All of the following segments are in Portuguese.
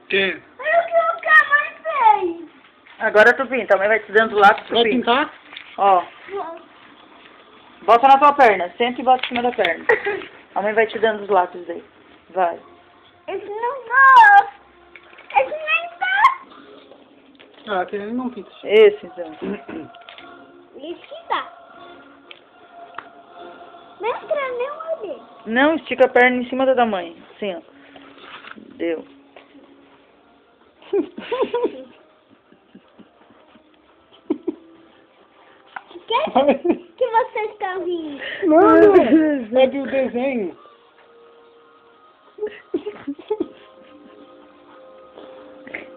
Que? Olha o que o mãe fez. Agora tu pinta. A mãe vai te dando o lápis, tu Vai pinta. pintar? Ó, bota na tua perna. Senta e bota em cima da perna. A mãe vai te dando os lápis aí. Vai. Esse não dá. Esse nem dá. Ah, aquele não pinta. Esse, então. Esse que dá. Não entra nem uma vez. Não, estica a perna em cima da mãe. Assim, ó. Deu. O que vocês estão rindo? Não, é do desenho.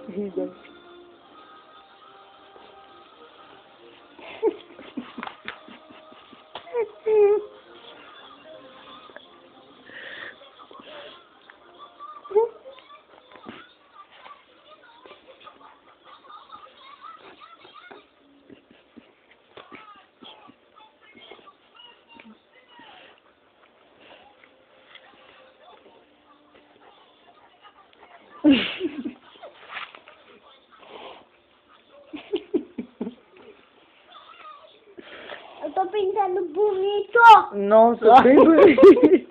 Rida. Eu tô pintando bonito. Nossa, bem bonito.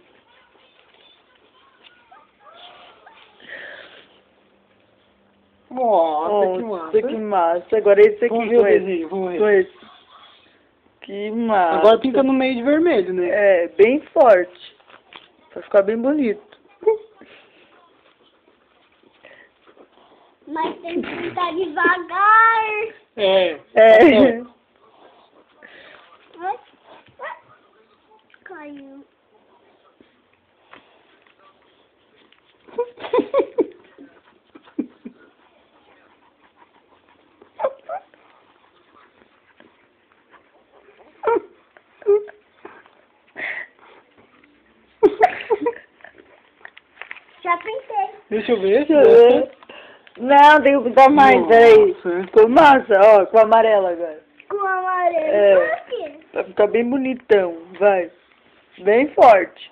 Nossa, que Que massa. massa. Agora esse aqui. Vamos ver o desenho, vamos ver. Com esse. Que massa. Agora pinta no meio de vermelho, né? É, bem forte. Pra ficar bem bonito. Mas tem que pintar devagar. É. É. Caiu. Já pintei. Deixa eu ver. Não, tem que pintar mais, peraí. Nossa. Ficou massa, ó, com amarelo agora. Com amarelo. É. Por quê? Vai ficar bem bonitão, vai. Bem forte.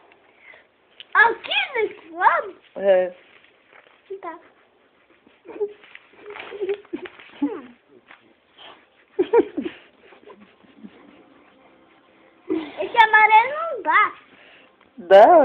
Aqui nesse lado? É. Tá. Esse amarelo não dá. Dá,